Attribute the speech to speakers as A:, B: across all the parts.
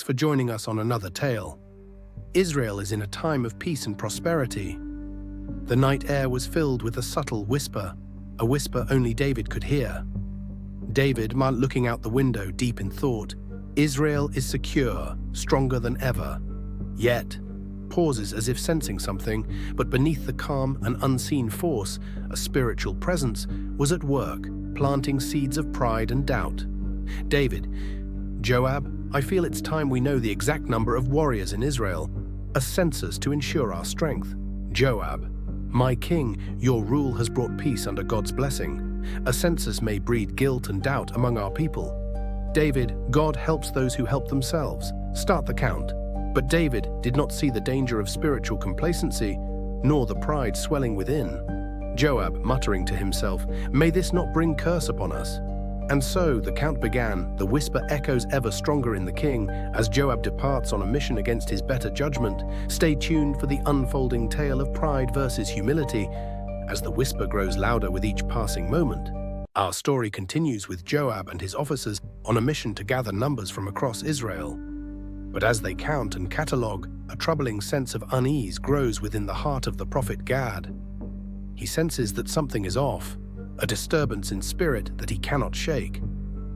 A: for joining us on another tale. Israel is in a time of peace and prosperity. The night air was filled with a subtle whisper, a whisper only David could hear. David, looking out the window deep in thought, Israel is secure, stronger than ever. Yet, pauses as if sensing something, but beneath the calm and unseen force, a spiritual presence was at work, planting seeds of pride and doubt. David, Joab, I feel it's time we know the exact number of warriors in Israel, a census to ensure our strength. Joab, my king, your rule has brought peace under God's blessing. A census may breed guilt and doubt among our people. David, God helps those who help themselves. Start the count. But David did not see the danger of spiritual complacency, nor the pride swelling within. Joab, muttering to himself, may this not bring curse upon us. And so the count began. The whisper echoes ever stronger in the king as Joab departs on a mission against his better judgment. Stay tuned for the unfolding tale of pride versus humility as the whisper grows louder with each passing moment. Our story continues with Joab and his officers on a mission to gather numbers from across Israel. But as they count and catalogue, a troubling sense of unease grows within the heart of the prophet Gad. He senses that something is off, a disturbance in spirit that he cannot shake.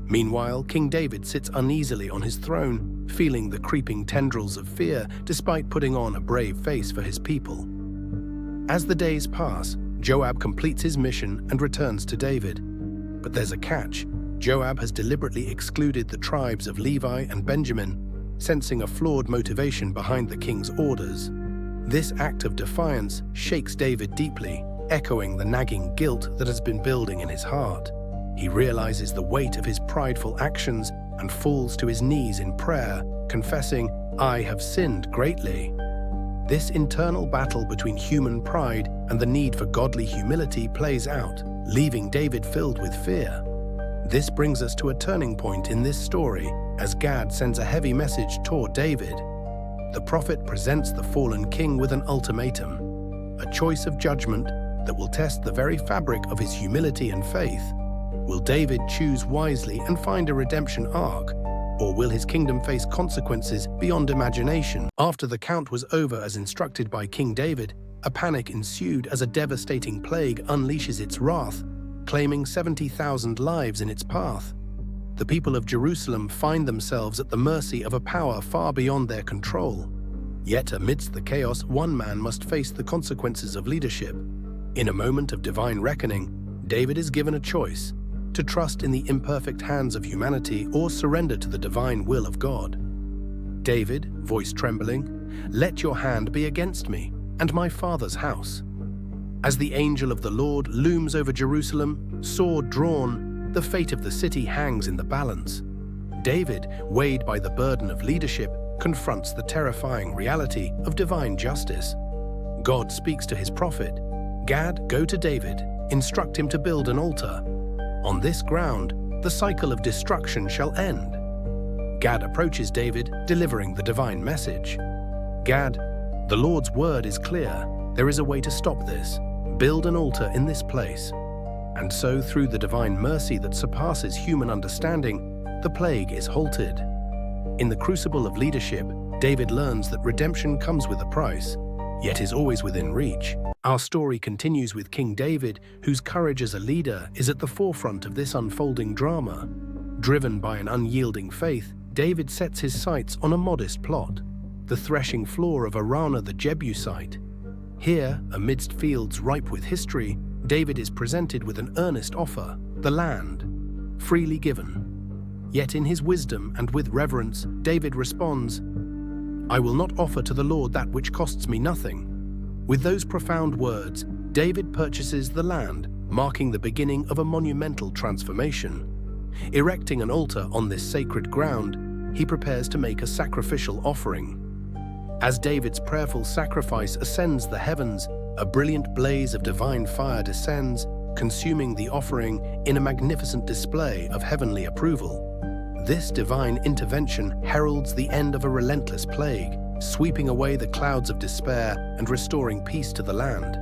A: Meanwhile, King David sits uneasily on his throne, feeling the creeping tendrils of fear despite putting on a brave face for his people. As the days pass, Joab completes his mission and returns to David. But there's a catch. Joab has deliberately excluded the tribes of Levi and Benjamin, sensing a flawed motivation behind the king's orders. This act of defiance shakes David deeply, echoing the nagging guilt that has been building in his heart. He realizes the weight of his prideful actions and falls to his knees in prayer, confessing, I have sinned greatly. This internal battle between human pride and the need for godly humility plays out, leaving David filled with fear. This brings us to a turning point in this story as Gad sends a heavy message toward David. The prophet presents the fallen king with an ultimatum, a choice of judgment that will test the very fabric of his humility and faith. Will David choose wisely and find a redemption arc, or will his kingdom face consequences beyond imagination? After the count was over as instructed by King David, a panic ensued as a devastating plague unleashes its wrath, claiming 70,000 lives in its path. The people of Jerusalem find themselves at the mercy of a power far beyond their control. Yet amidst the chaos, one man must face the consequences of leadership. In a moment of divine reckoning, David is given a choice: to trust in the imperfect hands of humanity or surrender to the divine will of God. David, voice trembling, let your hand be against me and my father's house. As the angel of the Lord looms over Jerusalem, sword drawn, the fate of the city hangs in the balance. David, weighed by the burden of leadership, confronts the terrifying reality of divine justice. God speaks to his prophet, Gad, go to David, instruct him to build an altar. On this ground, the cycle of destruction shall end. Gad approaches David, delivering the divine message. Gad, the Lord's word is clear. There is a way to stop this. Build an altar in this place. And so, through the divine mercy that surpasses human understanding, the plague is halted. In the crucible of leadership, David learns that redemption comes with a price, yet is always within reach. Our story continues with King David, whose courage as a leader is at the forefront of this unfolding drama. Driven by an unyielding faith, David sets his sights on a modest plot, the threshing floor of Araunah the Jebusite. Here, amidst fields ripe with history, David is presented with an earnest offer, the land, freely given. Yet in his wisdom and with reverence, David responds, I will not offer to the Lord that which costs me nothing. With those profound words, David purchases the land, marking the beginning of a monumental transformation. Erecting an altar on this sacred ground, he prepares to make a sacrificial offering. As David's prayerful sacrifice ascends the heavens, a brilliant blaze of divine fire descends, consuming the offering in a magnificent display of heavenly approval. This divine intervention heralds the end of a relentless plague, sweeping away the clouds of despair and restoring peace to the land.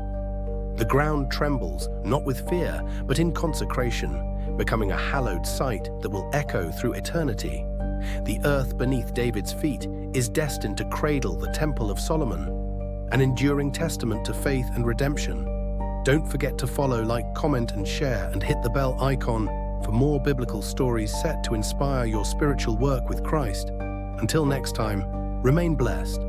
A: The ground trembles, not with fear, but in consecration, becoming a hallowed site that will echo through eternity. The earth beneath David's feet is destined to cradle the Temple of Solomon, an enduring testament to faith and redemption. Don't forget to follow, like, comment, and share, and hit the bell icon for more biblical stories set to inspire your spiritual work with Christ. Until next time, remain blessed.